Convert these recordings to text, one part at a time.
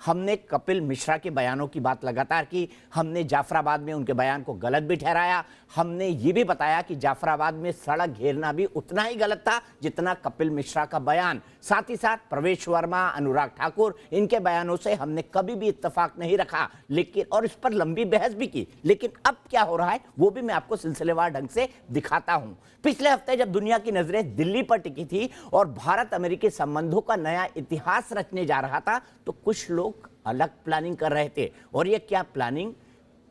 हमने कपिल मिश्रा के बयानों की बात लगातार की, हमने जाफराबाद में उनके बयान को गलत भी ठहराया, हमने ये भी बताया कि जाफराबाद में सड़क घेरना भी उतना ही गलत था जितना कपिल मिश्रा का बयान। साथ ही साथ प्रवेश वर्मा, अनुराग ठाकुर, इनके बयानों से हमने कभी भी इत्तेफाक नहीं रखा, लेकिन और इस पर लंबी बहस भी की। लेकिन अब क्या हो रहा है वो भी मैं आपको सिलसिलेवार ढंग से दिखाता हूं। पिछले हफ्ते जब दुनिया की नजरें दिल्ली पर टिकी थी और भारत अमेरिकी संबंधों का नया इतिहास रचने जा रहा था, तो कुछ लोग अलग प्लानिंग कर रहे थे। और ये क्या प्लानिंग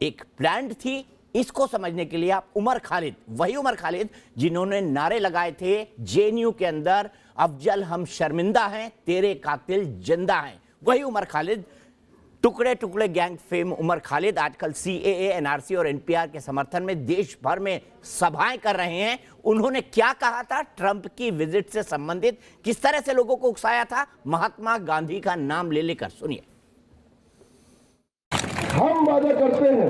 एक प्लान्ड थी, इसको समझने के लिए आप उमर खालिद, वही उमर खालिद जिन्होंने नारे लगाए थे जेएनयू के अंदर, अफजल हम शर्मिंदा हैं, तेरे कातिल जिंदा हैं, वही उमर खालिद, टुकड़े टुकड़े गैंग फेम उमर खालिद आजकल सीएए, एनआरसी और एनपीआर के समर्थन में देश भर में सभाएं कर रहे हैं। उन्होंने क्या कहा था, ट्रंप की विजिट से संबंधित किस तरह से लोगों को उकसाया था, महात्मा गांधी का नाम ले लेकर सुनिए। हम वादा करते हैं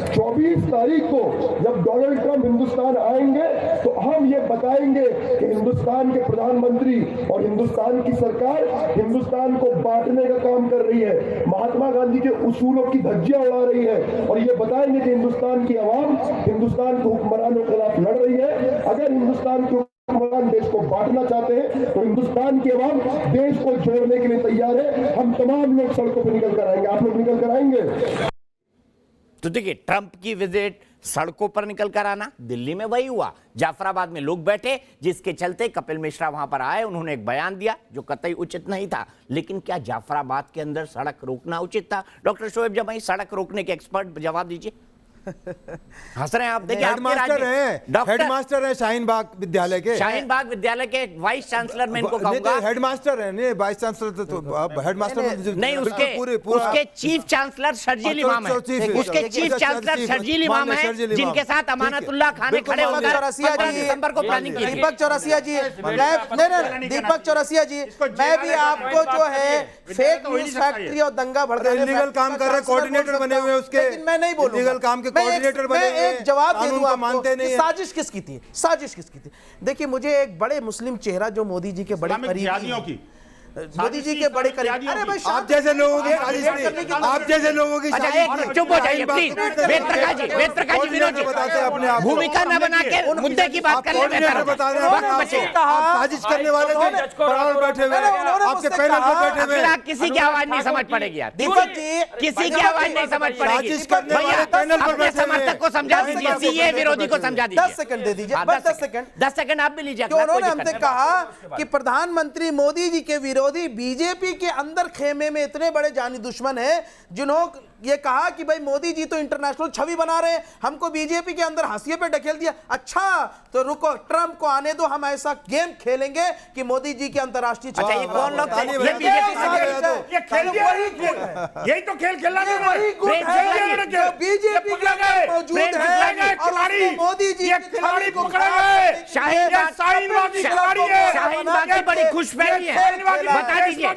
24 तारीख को जब डोनाल्ड ट्रंप हिंदुस्तान आएंगे तो हम ये बताएंगे कि हिंदुस्तान के प्रधानमंत्री और हिंदुस्तान की सरकार हिंदुस्तान को बांटने का काम कर रही है, महात्मा गांधी के उसूलों की धज्जियां उड़ा रही है, और ये बताएंगे कि हिंदुस्तान की आवाम हिंदुस्तान के हुक्मरानों के खिलाफ लड़ रही है। अगर हिंदुस्तान के हुक्मरान देश को बांटना चाहते हैं तो हिंदुस्तान की आवाम देश को जोड़ने के लिए तैयार है। हम तमाम लोग सड़कों पर निकल कर आएंगे। आप लोग निकल कर आएंगे? तो देखिए, ट्रंप की विजिट, सड़कों पर निकल कर आना, दिल्ली में वही हुआ। जाफराबाद में लोग बैठे, जिसके चलते कपिल मिश्रा वहां पर आए, उन्होंने एक बयान दिया जो कतई उचित नहीं था। लेकिन क्या जाफराबाद के अंदर सड़क रोकना उचित था? डॉक्टर शोएब जमाई, सड़क रोकने के एक्सपर्ट, जवाब दीजिए। हंस रहे हैं आप, देखिए हेडमास्टर हैं शाहीन बाग विद्यालय के, शाहीन बाग विद्यालय के वाइस चांसलर मैं इनको कहूंगा। हेडमास्टर है, नहीं वाइस चांसलर तो हेडमास्टर नहीं, उसके चीफ चांसलर शर्जील इमाम है, उसके चीफ चांसलर शर्जील इमाम है, जिनके साथ अमानतुल्लाह खान ने खड़े होकर 15 दिसंबर को प्लानिंग की। दीपक चौरसिया जी, दीपक चौरसिया जी, मैं भी आपको जो है फेक न्यूज फैक्ट्री और दंगा भड़काने लीगल काम कर रहे कोऑर्डिनेटर बने हुए उसके, लेकिन मैं नहीं बोलूंगा लीगल काम के कोऑर्डिनेटर बने हुए। एक जवाब दे दूं आपको कि साजिश किसकी थी, साजिश किसकी थी। देखिए, मुझे एक बड़े मुस्लिम चेहरा जो मोदी जी के बड़े करीबी, मोदी जी के बड़े करीब, अरे भाई आप जैसे लोगों की आप जैसे लोगों की चुप हो जाइए प्लीज। वेद प्रकाश जी, विनोद जी, अपने आप भूमिका न बना के मुद्दे की बात करने में साजिश करने वाले बैठे हुए, आपके पैनल पर बैठे हुए, किसी की आवाज नहीं समझ पड़ेगी यार, दीपक जी, किसी की आवाज नहीं समझ पड़ेगी। साजिश करने वाले पैनल पर बैठे समर्थक को समझा दीजिए, सीए विरोधी को समझा दीजिए। 10 सेकंड दे दीजिए, 10 सेकंड आप भी लीजिए। उन्होंने हमसे कहा कि प्रधानमंत्री मोदी जी के विरोधी बीजेपी के अंदर खेमे में इतने बड़े जानी दुश्मन हैं, जिन्होंने ये कहा कि भाई मोदी जी तो इंटरनेशनल छवि बना रहे हैं, हमको बीजेपी के अंदर हाशिए पे ढकेल दिया। अच्छा तो रुको, ट्रंप को आने दो, हम ऐसा गेम खेलेंगे कि मोदी जी की अंतरराष्ट्रीय छवि। अच्छा, ये कौन लोग थे? यही तो खेल खेलना बीजेपी के अंदर मौजूद है और मोदी जी के खिलाड़ी पकड़े गए। शाहीन बाग की बड़ी खुशफहमी है, बता दीजिए,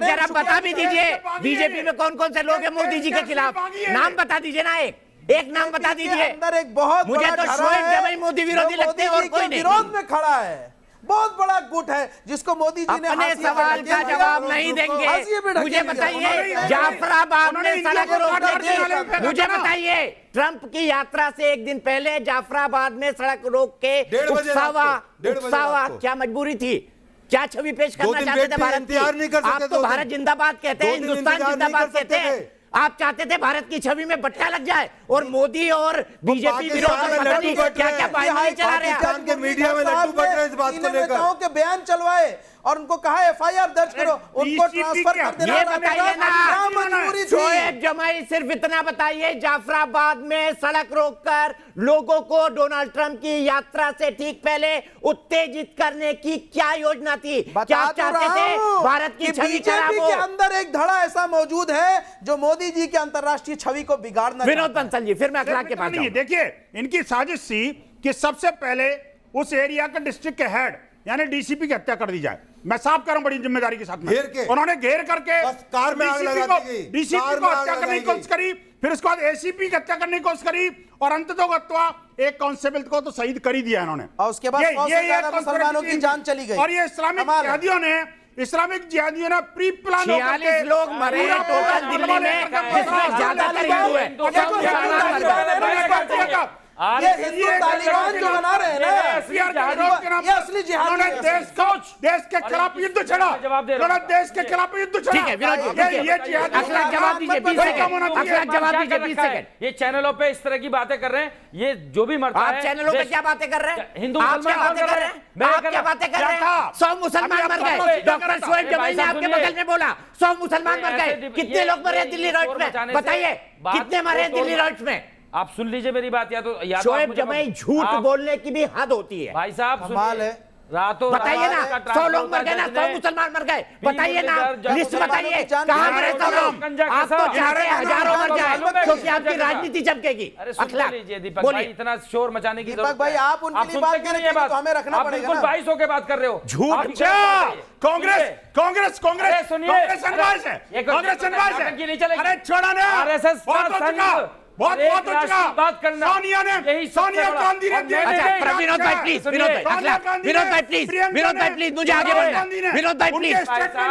जरा बता भी दीजिए बीजेपी में कौन कौन से लोग हैं मोदी जी के खिलाफ, नाम बता दीजिए ना, एक नाम बता दीजिए। अंदर एक बहुत मुझे तो शोएब जमाई मोदी विरोधी लगते हैं और कोई नहीं, विरोध में खड़ा है, बहुत बड़ा गुट है जिसको मोदी जी ने अपने सवाल का जवाब नहीं देंगे। मुझे बताइए, जाफराबाद में सड़क रोक, मुझे बताइए, ट्रंप की यात्रा से एक दिन पहले जाफराबाद में सड़क रोक के उकसावा क्या मजबूरी थी? क्या छवि पेश करना चाहते थे भारत की? आप तो भारत जिंदाबाद कहते हैं, हिंदुस्तान जिंदाबाद कहते हैं, आप चाहते थे भारत की छवि में बट्टा लग जाए और मोदी और बीजेपी विरोध क्या क्या बात चला रहे हैं, मीडिया में लड्डू बट रहे हैं इस बात को लेकर के बयान चलवाए और उनको कहा एफआईआर दर्ज करो, उनको ट्रांसफर कर देना। ये बताइए ना, शोएब जमाई सिर्फ इतना बताइए, जाफराबाद में सड़क रोककर लोगों को डोनाल्ड ट्रंप की यात्रा से ठीक पहले उत्तेजित करने की क्या योजना थी? क्या चाहते थे भारत की छवि खराब हो? के अंदर एक धड़ा ऐसा मौजूद है जो मोदी जी की अंतरराष्ट्रीय छवि को बिगाड़ना। विनोद बंसल जी, फिर मैं अखलाक के पास जाऊं। देखिए, इनकी साजिश थी कि सबसे पहले उस एरिया का डिस्ट्रिक्ट के हेड यानी डीसीपी की हत्या कर दी जाए। मैं साफ कर रहा हूं बड़ी जिम्मेदारी के साथ में। उन्होंने घेर करके कार में आग लगा दी, डीसीपी को हत्या करने की कोशिश करी, फिर उसके बाद एसीपी की हत्या करने की कोशिश करी और अंततः एक कांस्टेबल को तो शहीद कर ही दिया इन्होंने। और उसके बाद मुसलमानों की जान चली गई और ये इस्लामिक कैदियों ने इस्लामिक जिहादियों ने प्री प्लान 46 लोग मरे टोटल दिल्ली में, जिसमें ज्यादातर हिंदू है। ये हिंदू तालिबान जो बना रहे हैं ना, ये असली जिहादी देश के खिलाफ युद्ध छड़ा, देश के खिलाफ युद्ध छड़ा। ठीक है विनोद जी, अखलाक जवाब दीजिए 20 सेकंड, अखलाक जवाब दीजिए 20 सेकंड। ये चैनलों पे इस तरह की बातें कर रहे हैं, ये जो भी मरता है। आप चैनलों पे क्या बातें कर रहे हैं? हिंदू आप क्या बातें कर रहे हैं? आप क्या बातें कर रहे हैं? 100 मुसलमान मर गए, डॉक्टर शोएब जमाई ने आपके बगल में बोला 100 मुसलमान मर गए। कितने लोग मरे दिल्ली राइट्स में, बताइए कितने मरे दिल्ली राइट्स में? आप सुन लीजिए मेरी बात, या तो शोएब जमाई झूठ बोलने की भी हद होती है। भाई साहब कमाल है। रातों बताइए ना, 100 लोग मर गए ना, 100 मुसलमान मर गए, बताइए ना, लिस्ट बताइए कहां मरे 100 लोग? आप तो चाहते हैं हजारों मर जाए क्योंकि आपकी राजनीति चमकेगी। अरे सुन लीजिए दीपक भाई, इतना शोर मचाने की दीपक भाई आप उनके लिए बात कर रहे हैं तो हमें रखना आप पड़ेगा बिल्कुल ना। 2200 के बात कर रहे हो। झूठ। कांग्रेस कांग्रेस कांग्रेस सुनिए, कांग्रेस अनवाइज है, कांग्रेस अनवाइज है। अरे छोड़ा ना, आरएसएस बहुत हो चुका, बहुत हो चुका। बात करना, सोनिया ने, सोनिया गांधी ने अच्छा विनोद भाई प्लीज, विनोद भाई अखलाक, विनोद भाई प्लीज, विनोद भाई प्लीज, मुझे आगे बढ़ना है। विनोद भाई प्लीज,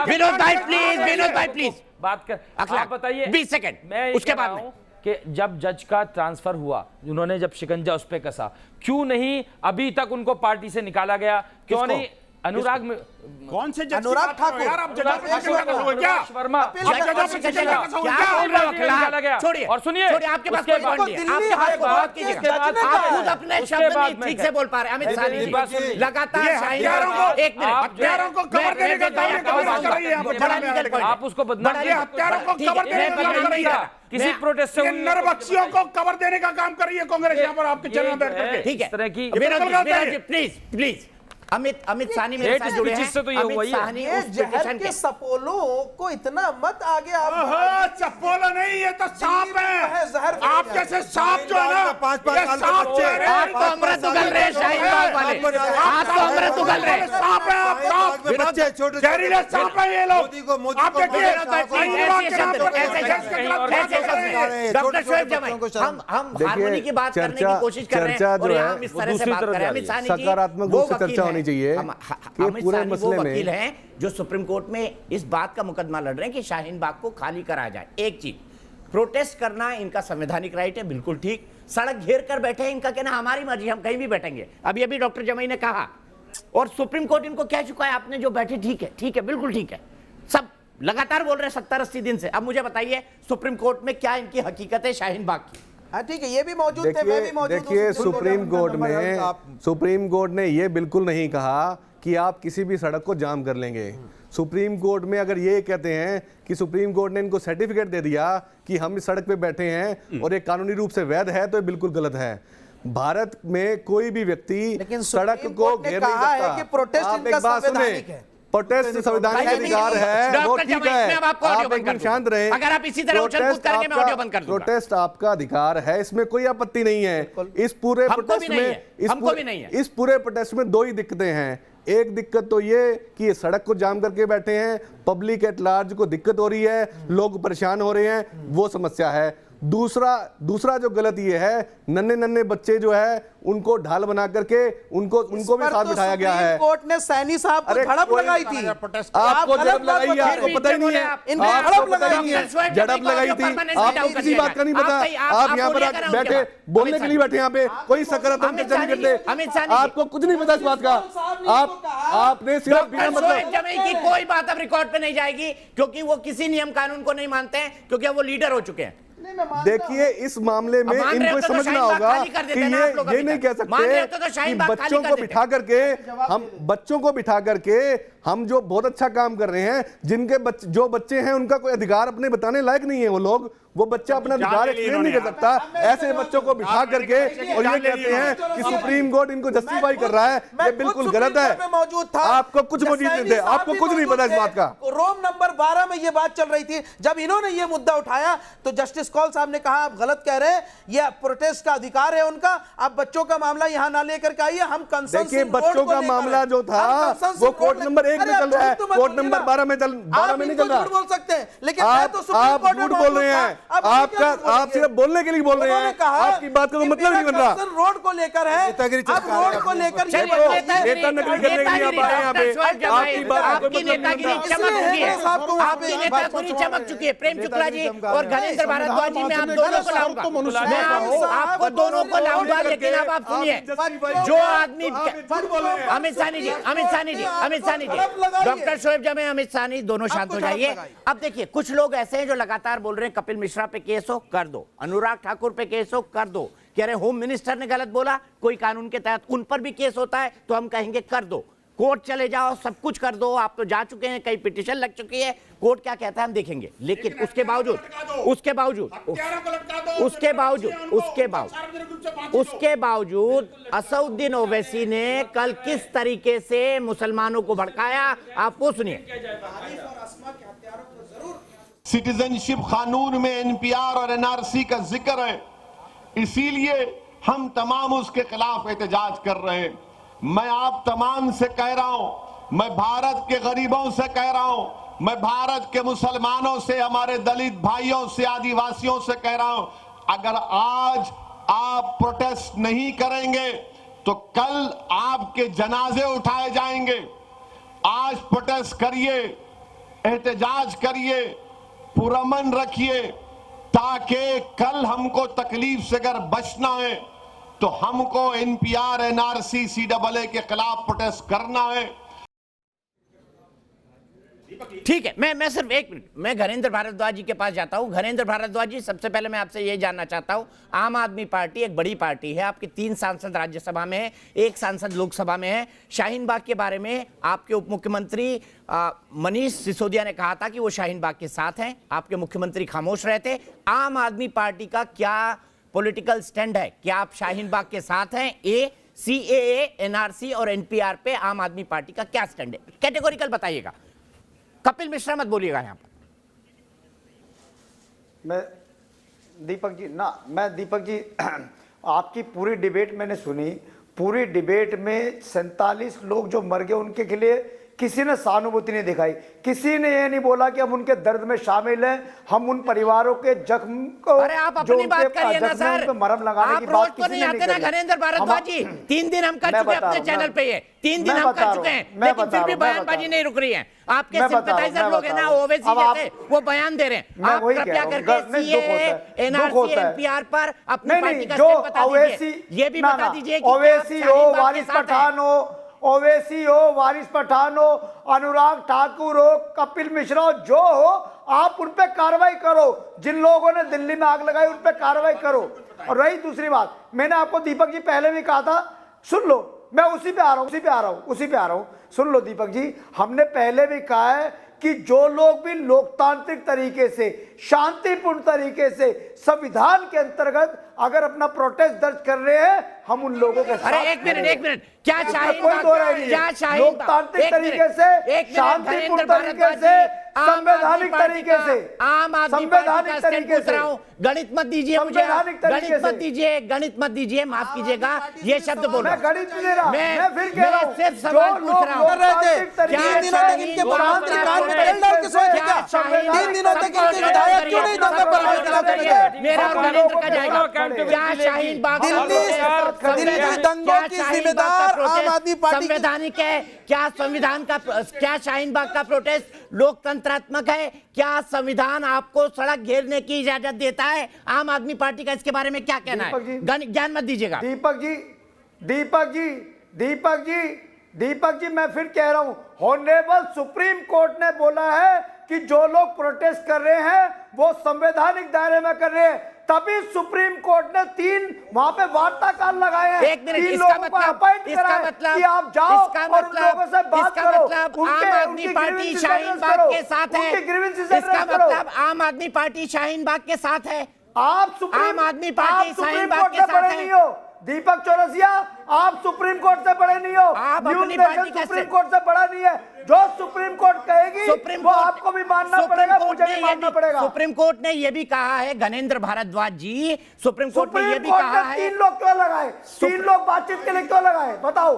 विनोद भाई प्लीज, विनोद भाई प्लीज बात कर। अखलाक आप बताइए 20 सेकंड, मैं उसके बाद में कि जब जज का ट्रांसफर हुआ, उन्होंने जब शिकंजा उस पे कसा, क्यों नहीं अभी तक उनको पार्टी से निकाला गया? क्यों नहीं? अनुराग में कौन से जज अनुराग ठाकुर यार, आप जज क्या वर्मा छोड़िए और सुनिए, आपके पास कोई पॉइंट नहीं है, आप बात कीजिए, आप खुद अपने शब्द नहीं ठीक से बोल पा रहे। अमित शाह जी लगातार एक मिनट, हत्यारों को कवर देने का काम कर रही है, आप उसको बदनाम हत्यारों को कवर देने का काम कर रही है, किसी प्रोटेस्ट से नरबख्शियों को कवर देने का काम कर रही है कांग्रेस यहाँ पर आपके चैनल में बैठ करके। ठीक है, इस तरह की विनोद जी प्लीज प्लीज। अमित साहनी मेरे साथ जुड़े हैं। तो ये हुआ ये जहर के सपोलों को इतना मत आगे आप चप्पोला नहीं, ये तो सांप है। जहर आप जैसे सांप जो है ना, 5-5 ये साल सांप बच्चे, है। आप तो अमृत उगल रहे शाहीन बाग वाले, आप तो अमृत उगल रहे। सांप है आप, सांप बच्चे छोटे जहरीले सांप है ये लोग। आप देखिए डॉक्टर शोएब जमाई, हम हार्मोनी की बात करने की कोशिश कर रहे हैं और यहाँ हम इस तरह से बात कर रहे हैं। अमित शाह जी सकारात्मक रूप से चर्चा होनी चाहिए कि पूरे मसले में वकील हैं जो सुप्रीम कोर्ट में इस बात का मुकदमा लड़ रहे हैं कि शाहीन बाग को खाली कराया जाए। एक चीज, प्रोटेस्ट करना इनका संवैधानिक राइट है, बिल्कुल ठीक। सड़क घेर कर बैठे हैं, इनका कहना हमारी मर्जी, हम कहीं भी बैठेंगे। अभी अभी डॉक्टर जमाई ने कहा और सुप्रीम कोर्ट इनको कह चुका है, आपने जो बैठे ठीक है, बिल्कुल ठीक है। सब लगातार बोल रहे हैं 70-80 दिन से। अब मुझे बताइए सुप्रीम कोर्ट में क्या इनकी हकीकत है शाहीन बाग की? हाँ ठीक है, ये भी मौजूद थे, मैं भी मौजूद हूं। देखिए सुप्रीम कोर्ट ने ये बिल्कुल नहीं कहा कि आप किसी भी सड़क को जाम कर लेंगे। सुप्रीम कोर्ट में अगर ये कहते हैं कि सुप्रीम कोर्ट ने इनको सर्टिफिकेट दे दिया कि हम इस सड़क पे बैठे हैं और ये कानूनी रूप से वैध है, तो ये बिल्कुल गलत है। भारत में कोई भी व्यक्ति सड़क को घेर नहीं सकता। आप एक बात सुने, प्रोटेस्ट संवैधानिक अधिकार है, वो ठीक है, आप एकदम शांत रहे। अगर आप इसी तरह उछल-कूद करेंगे मैं ऑडियो बंद कर दूंगा। प्रोटेस्ट आपका अधिकार है, इसमें कोई आपत्ति नहीं है। इस पूरे प्रोटेस्ट में इस पूरे प्रोटेस्ट में दो ही दिक्कतें हैं। एक दिक्कत तो ये कि ये सड़क को जाम करके बैठे हैं, पब्लिक एट लार्ज को दिक्कत हो रही है, लोग परेशान हो रहे हैं, वो समस्या है। दूसरा जो गलत ये है, नन्हे बच्चे जो है उनको ढाल बना करके उनको भी साथ बिठाया गया है। कोर्ट ने सैनी साहब को झड़प लगाई थी। आपको झड़प लगाई है, आपको पता ही नहीं है। आपको पता ही नहीं है, झड़प लगाई थी, आपको किसी बात का नहीं पता। आप यहाँ पर बैठे बोलने के लिए बैठे, यहाँ पे कोई सकारात्मक चर्चा नहीं करते, आपको कुछ नहीं पता इस बात का। आपने सिर्फ बिना मतलब की कोई बात अब रिकॉर्ड पे नहीं जाएगी क्योंकि वो किसी नियम कानून को नहीं मानते हैं, क्योंकि वो लीडर हो चुके हैं। देखिए इस मामले में इनको समझना होगा कि ये नहीं कह सकते कि बच्चों को बिठा करके हम जो बहुत अच्छा काम कर रहे हैं, जिनके जो बच्चे हैं उनका कोई अधिकार अपने बताने लायक नहीं है, वो बच्चा अपना अधिकार एक्सप्लेन नहीं कर सकता। ऐसे बच्चों को बिठा करके और ये कहते हैं कि सुप्रीम कोर्ट इनको जस्टिफाई कर रहा है, ये बिल्कुल गलत है। आपको कुछ मौजूद नहीं थे, आपको कुछ नहीं पता इस बात का। रोम नंबर 12 में ये बात चल रही थी, जब इन्होंने ये मुद्दा उठाया तो जस्टिस कौल साहब ने कहा आप गलत कह रहे हैं, ये प्रोटेस्ट का अधिकार है उनका, आप बच्चों का मामला यहां ना लेकर के आइए, हम कंसेंसस। देखिए बच्चों का मामला जो था वो कोर्ट नंबर 1 में चल रहा है, कोर्ट नंबर 12 में 12 में नहीं चल रहा। झूठ बोल सकते हैं, लेकिन आप झूठ बोल रहे हैं, आप सिर्फ बोलने के लिए बोल रहे हैं, आपकी बात का मतलब नहीं बन रहा। रोड को लेकर है, अब रोड को लेकर नेता नकली करने के लिए आप आए यहाँ पे, आपकी बात का आपकी नेतागिरी चमक चुकी है, आपकी नेतागिरी चमक चुकी है। प्रेम शुक्ला जी और घनेंद्र भारद्वाज जी, मैं आप दोनों को लाऊंगा, मैं आपको दोनों को लाऊंगा, लेकिन अब आप सुनिए, जो आदमी अमित साहनी जी, डॉक्टर शोएब जमे, अमित साहनी, दोनों शांत हो जाइए। अब देखिए, कुछ लोग ऐसे हैं जो लगातार बोल रहे हैं कपिल मिश्रा पे केस हो, कर दो, अनुराग ठाकुर पे केस हो, कर दो, कह रहे होम मिनिस्टर ने गलत बोला, कोई कानून के तहत उन पर भी केस होता है, तो हम कहेंगे कर दो, कोर्ट चले जाओ, सब कुछ कर दो, आप तो जा चुके हैं, कई पिटीशन लग चुकी है, कोर्ट क्या कहता है हम देखेंगे। लेकिन उसके बावजूद असउद्दीन ओवैसी ने कल किस तरीके से मुसलमानों को भड़काया, आप वो सुनिए। सिटीजनशिप कानून में एनपीआर और एनआरसी का जिक्र है, इसीलिए हम तमाम उसके खिलाफ एहतजाज कर रहे हैं। मैं आप तमाम से कह रहा हूं, मैं भारत के गरीबों से कह रहा हूं, मैं भारत के मुसलमानों से, हमारे दलित भाइयों से, आदिवासियों से कह रहा हूं, अगर आज आप प्रोटेस्ट नहीं करेंगे तो कल आपके जनाजे उठाए जाएंगे। आज प्रोटेस्ट करिए, एहतजाज करिए, पुरअमन रखिए, ताकि कल हमको तकलीफ से अगर बचना है तो हमको एनपीआर, एनआरसी, सीएए के खिलाफ प्रोटेस्ट करना है। ठीक है, मैं सिर्फ एक मिनट, मैं घनेंद्र भारद्वाज जी के पास जाता हूं। घनेंद्र भारद्वाज जी, सबसे पहले मैं आपसे ये जानना चाहता हूं, आम आदमी पार्टी एक बड़ी पार्टी है, आपके 3 सांसद राज्यसभा में है, 1 सांसद लोकसभा में है। शाहीन बाग के बारे में आपके उप मुख्यमंत्री मनीष सिसोदिया ने कहा था कि वो शाहीन बाग के साथ हैं, आपके मुख्यमंत्री खामोश रहे थे। आम आदमी पार्टी का क्या पॉलिटिकल स्टैंड है, क्या आप शाहीन बाग के साथ हैं? सीएए, एनआरसी और एनपीआर पे आम आदमी पार्टी का क्या स्टैंड है, कैटेगोरिकल बताइएगा। कपिल मिश्रा मत बोलिएगा यहां पर। मैं दीपक जी आपकी पूरी डिबेट मैंने सुनी। पूरी डिबेट में 47 लोग जो मर गए उनके के लिए किसी ने सहानुभूति नहीं दिखाई, किसी ने ये नहीं बोला कि हम उनके दर्द में शामिल हैं, हम उन परिवारों के जख्म को, अरे आप अपनी बात करिए ना सर, मरहम लगाने की बात किसी ने नहीं करी। घनेंद्र भारद्वाज जी, 3 दिन हम कर चुके हैं अपने चैनल पे, ये 3 दिन हम कर चुके हैं, लेकिन फिर भी बयानबाजी नहीं रुक रही है। आपके सिंपैथाइजर लोग हैं ना, ओवैसी जैसे, वो बयान दे रहे हैं। आप कृपया करके सीएए, एनआरसी, एनपीआर पर अपनी पार्टी का स्टैंड बता दीजिए। ये भी बता दीजिए कि ओवैसी हो, वारिस पठान हो, ओवैसी हो, वारिस पठान हो, अनुराग ठाकुर हो, कपिल मिश्रा हो, जो हो, आप उन पे कार्रवाई करो। जिन लोगों ने दिल्ली में आग लगाई उन पे कार्रवाई करो। और रही दूसरी बात, मैंने आपको दीपक जी पहले भी कहा था, सुन लो, मैं उसी पे आ रहा हूं, सुन लो दीपक जी, हमने पहले भी कहा है कि जो लोग भी लोकतांत्रिक तरीके से, शांतिपूर्ण तरीके से, संविधान के अंतर्गत अगर अपना प्रोटेस्ट दर्ज कर रहे हैं, हम उन लोगों के साथ। अरे एक मिनट, क्या शाहीन लोकतांत्रिक तरीके से, शांतिपूर्ण तरीके से, संवैधानिक तरीके से, संवैधानिक तरीके से, गणित मत दीजिए मुझे, गणित मत दीजिए, माफ कीजिएगा, ये शब्द बोल रहा हूं। मैं गणित नहीं दे रहा, मैं फिर कह रहा हूं, सिर्फ सवाल पूछ रहा हूं। 3 दिनों तक इनके प्रधानमंत्री कान में तेल डाल के सोए थे क्या? 3 दिनों तक इनके विधायक क्यों नहीं दंगे पर हाथ चलाते थे? मेरा और घनेंद्र का जाएगा। क्या शाहीन बाग दिल्ली के दंगों की जिम्मेदार आम आदमी पार्टी संवैधानिक है? क्या संविधान का, क्या शाहीन बाग का प्रोटेस्ट लोकतंत्रात्मक है? क्या संविधान आपको सड़क घेरने की इजाजत देता है? आम आदमी पार्टी का इसके बारे में क्या कहना है? ज्ञान मत दीजिएगा। दीपक जी, मैं फिर कह रहा हूं, ऑनरेबल सुप्रीम कोर्ट ने बोला है कि जो लोग प्रोटेस्ट कर रहे हैं वो संवैधानिक दायरे में कर रहे हैं, तभी सुप्रीम कोर्ट ने 3 वहां पे वार्ताकार लगाए हैं। 3 लोगों को अपॉइंट करा है कि आप जाओ और उन लोगों से बात करो। आम आदमी पार्टी शाहीन बाग के साथ है, इसका मतलब आम आदमी पार्टी शाहीन बाग के साथ है। आप आम आदमी पार्टी शाहीन बाग के साथ है। दीपक चौरसिया, आप सुप्रीम कोर्ट से बड़े नहीं हो, आप न्यूज़ अपनी नेशन पार्टी का सुप्रीम कोर्ट से बड़ा नहीं है। जो सुप्रीम कोर्ट कहेगी वो आपको भी मानना पड़ेगा, मुझे भी मानना पड़ेगा। सुप्रीम कोर्ट ने यह भी कहा है, घनेंद्र भारद्वाज जी, सुप्रीम कोर्ट ने यह भी कहा है, 3 लोग क्यों लगाए? 3 लोग बातचीत के लिए क्यों लगाए बताओ?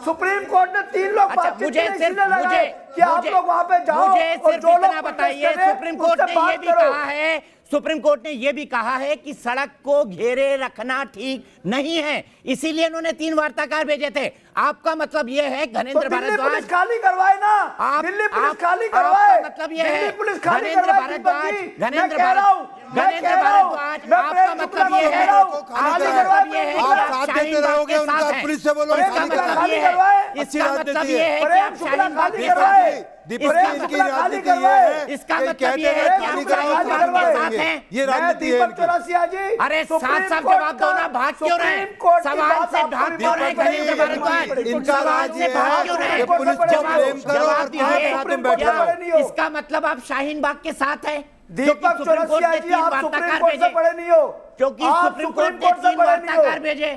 सुप्रीम कोर्ट ने 3 लोग बातचीत के लिए इसलिए लगाए कि आप लोग वहां पे जाओ और जो लोग बताइए। सुप्रीम कोर्ट ने यह भी कहा है, सुप्रीम कोर्ट ने यह भी कहा है कि सड़क को घेरे रखना ठीक नहीं है, इसीलिए उन्होंने 3 वार्ताकार भेजे थे। आपका मतलब यह है घनेंद्र भारद्वाज खाली करवाए ना, दिल्ली पुलिस खाली करवाए, मतलब यह है पुलिस खाली घनेंद्र भारद्वाज, घनेंद्र भारद्वाज, आपका मतलब यह है, आपका मतलब यह है आप साथ देते रहोगे उनका, पुलिस से बोलो इसका मतलब यह है, इसका मतलब यह है कि आप शाहीन बाग के साथ, दीपक जी की राजनीति ये है, इसका मतलब यह है कि आप शाहीन बाग के साथ हैं। ये राजनीति है दीपक चौरसिया जी, अरे साफ साफ जवाब दो ना, भाग क्यों रहे? सवाल से भाग क्यों रहे घनेंद्र भारद्वाज? इनका सवाल से भाग क्यों रहे? पुलिस को ब्लेम करो और साथ में बैठ जाओ। इसका मतलब आप शाहीन बाग के साथ है? दीपक चौरसिया जी, आप सुप्रीम कोर्ट से बड़े नहीं हो, क्योंकि सुप्रीम कोर्ट ने 3 वार्ताकार भेजे।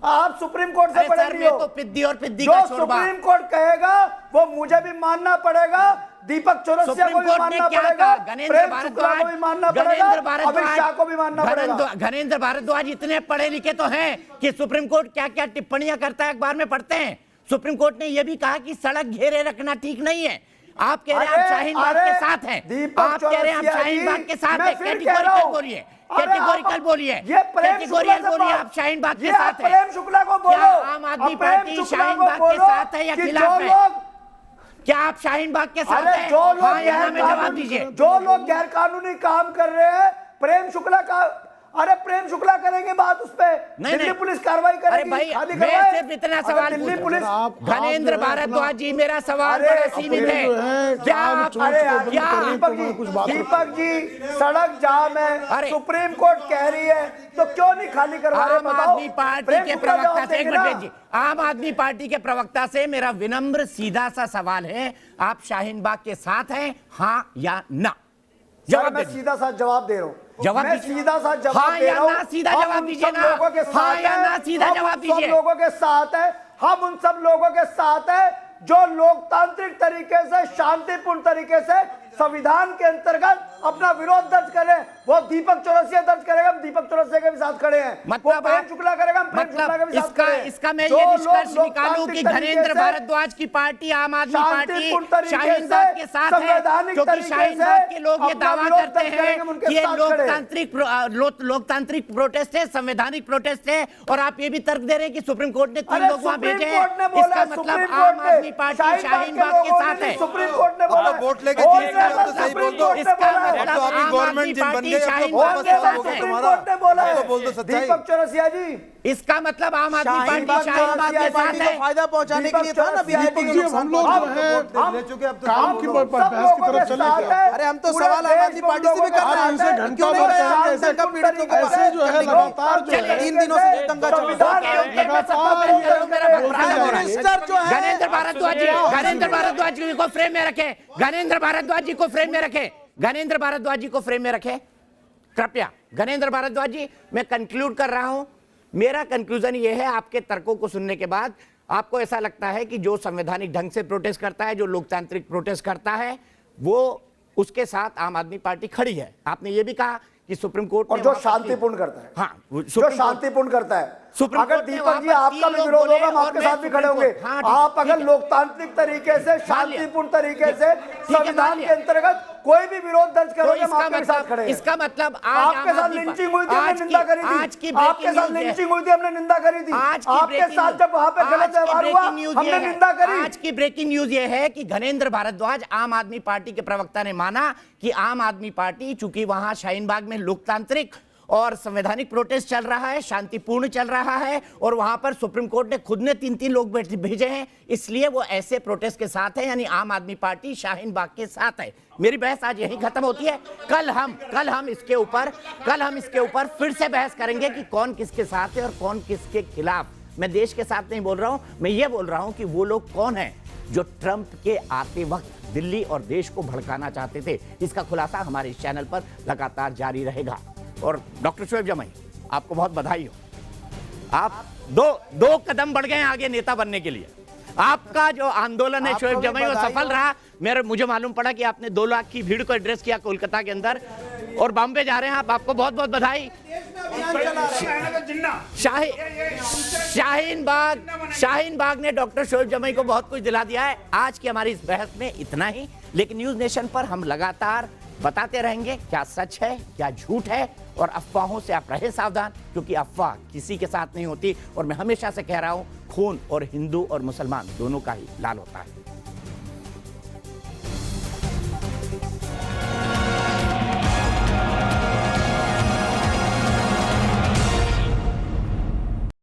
आप सुप्रीम कोर्ट से बड़े नहीं हो। तो पिद्दी और पिद्दी जो का शोरबा। सुप्रीम कोर्ट कहेगा वो मुझे भी मानना पड़ेगा, दीपक चौरसिया को भी मानना पड़ेगा, प्रेम शुक्ला को भी मानना पड़ेगा, अमित शाह को भी मानना पड़ेगा। घनेंद्र भारद्वाज इतने पढ़े लिखे तो हैं कि सुप्रीम कोर्ट क्या क्या टिप्पणियां करता है अखबार में पढ़ते हैं। सुप्रीम कोर्ट ने यह भी कहा कि सड़क घेरे रखना ठीक नहीं है। आप कह रहे हैं आप शाहीन बाग के साथ हैं, आप कह रहे हैं आप शाहीन बाग के साथ हैं, कैटेगोरिकल बोलिए, कैटेगोरिकल बोलिए, कैटेगोरिकल बोलिए, आप शाहीन बाग के साथ हैं। प्रेम शुक्ला को बोलो, क्या आम आदमी पार्टी शाहीन बाग के साथ है या खिलाफ है? क्या आप शाहीन बाग के साथ हैं? हाँ या ना में जवाब दीजिए। जो लोग गैर कानूनी काम कर रहे हैं, प्रेम शुक्ला का, अरे प्रेम शुक्ला करेंगे बात उस पे, दिल्ली पुलिस कार्रवाई करेगी। अरे भाई मैं सिर्फ इतना सवाल दिल्ली पुलिस, घनेंद्र भारद्वाज जी, मेरा सवाल बड़ा सीमित है। क्या आप दीपक जी सड़क जाम है, सुप्रीम कोर्ट कह रही है तो क्यों नहीं खाली करवा रहे? आम आदमी पार्टी के प्रवक्ता से, एक मिनट जी, आम आदमी पार्टी के प्रवक्ता से मेरा विनम्र सीधा सा सवाल है, आप शाहीन बाग के साथ हैं, हाँ या ना? जवाब मैं सीधा सा जवाब दे रहा हूँ, जवाब मैं सीधा सा जवाब हाँ दे या रहा हूँ। ना सीधा जवाब दीजिए ना, हाँ या ना सीधा जवाब दीजिए। सब लोगों के साथ है, हम उन सब लोगों के साथ है जो लोकतांत्रिक तरीके से, शांतिपूर्ण तरीके से संविधान के अंतर्गत अपना विरोध दर्ज करें। वो दीपक चौरसिया दर्ज करेगा, हम दीपक चौरसिया के भी साथ खड़े हैं। मतलब प्रेम शुक्ला करेगा, हम प्रेम शुक्ला के भी साथ खड़े हैं। इसका मैं ये निष्कर्ष निकालूं कि घनेंद्र भारद्वाज की पार्टी, आम आदमी पार्टी शाहीन बाग के साथ है, क्योंकि शाहीन बाग के लोग ये दावा करते हैं कि ये लोकतांत्रिक प्रोटेस्ट है, संवैधानिक प्रोटेस्ट है, और आप ये भी तर्क दे रहे हैं कि सुप्रीम कोर्ट ने 3 लोग वहां भेजे हैं। इसका मतलब आम आदमी पार्टी शाहीन बाग के साथ है। सुप्रीम कोर्ट ने बोला, वोट लेके जीत गए तो सही बोल दो। इसका मतलब तो अभी गवर्नमेंट जिन बन गई, अब तो वापस आओगे तुम्हारा, तो बोल दो सच्चाई। दीपक चौरसिया जी, इसका मतलब आम आदमी पार्टी शाहीन बाग के साथ है। फायदा पहुंचाने के लिए था ना बीजेपी के नुकसान हम ले चुके, अब तो काम की बहस की तरफ चले क्या? अरे हम तो सवाल आम आदमी पार्टी से भी कर रहे हैं, क्यों नहीं रहे आप ऐसे का पीड़ितों को ऐसे जो है लगातार जो है 3 दिनों से दंगा चल रहा है। मिनिस्टर जो है घनेंद्र भारद्वाज जी, घनेंद्र भारद्वाज जी को फ्रेम में रखें, घनेंद्र भारद्वाज जी को फ्रेम में रखें, घनेंद्र भारद्वाज जी को फ्रेम में रखें कृपया। घनेंद्र भारद्वाज जी, मैं कंक्लूड कर रहा हूं। मेरा कंक्लूजन यह है, आपके तर्कों को सुनने के बाद आपको ऐसा लगता है कि जो संवैधानिक ढंग से प्रोटेस्ट करता है, जो लोकतांत्रिक प्रोटेस्ट करता है, वो उसके साथ आम आदमी पार्टी खड़ी है। आपने ये भी कहा कि सुप्रीम कोर्ट और जो शांतिपूर्ण करता है, हाँ, जो शांतिपूर्ण करता है, सुप्रीम अगर कोर्ट ने दीपक जी वहां पर आपका 3 भी लोग विरोध बोले होगा, हम और आपके मैं साथ भी खड़े सुप्रीम होंगे। कोर्ट, हाँ, आप ठीक अगर है। लोकतांत्रिक तरीके से, शांतिपूर्ण तरीके से संविधान के अंतर्गत कोई भी विरोध दर्ज करोगे, हम आपके साथ खड़े हैं। इसका मतलब आपके साथ लिंचिंग हुई थी, हमने निंदा करी थी। आपके साथ लिंचिंग हुई थी, हमने निंदा करी थी। आपके साथ जब वहां पे गलत व्यवहार हुआ, हमने निंदा करी। आज की ब्रेकिंग न्यूज ये है कि घनेंद्र भारद्वाज, आम आदमी पार्टी के प्रवक्ता, ने माना कि आम आदमी पार्टी, चूंकि वहां शाहीन बाग में लोकतांत्रिक और संवैधानिक प्रोटेस्ट चल रहा है, शांतिपूर्ण चल रहा है, और वहां पर सुप्रीम कोर्ट ने खुद ने 3-3 लोग भेजे हैं, इसलिए वो ऐसे प्रोटेस्ट के साथ है, यानी आम आदमी पार्टी शाहीन बाग के साथ है। मेरी बहस आज यही खत्म होती है। कल हम इसके ऊपर फिर से बहस करेंगे कि कौन किसके साथ है और कौन किसके खिलाफ। मैं देश के साथ नहीं बोल रहा हूं, मैं ये बोल रहा हूं कि वो लोग कौन हैं जो ट्रंप के आते वक्त दिल्ली और देश को भड़काना चाहते थे। इसका खुलासा हमारे इस चैनल पर लगातार जारी रहेगा। और डॉक्टर शोएब जमाई, आपको बहुत बधाई हो। आप दो कदम बढ़ गए आगे नेता बनने के लिए। आपका जो आंदोलन है शोएब जमाई वो सफल रहा। मुझे मालूम पड़ा कि आपने 2 लाख की भीड़ को एड्रेस किया कोलकाता के अंदर और बॉम्बे जा रहे हैं आप। आपको बहुत बहुत बधाई। शाहीन बाग ने डॉक्टर शोएब जमाई को बहुत कुछ दिला दिया है। आज की हमारी इस बहस में इतना ही, लेकिन न्यूज नेशन पर हम लगातार बताते रहेंगे क्या सच है क्या झूठ है, और अफवाहों से आप रहे सावधान, क्योंकि अफवाह किसी के साथ नहीं होती। और मैं हमेशा से कह रहा हूं, खून और हिंदू और मुसलमान दोनों का ही लाल होता है।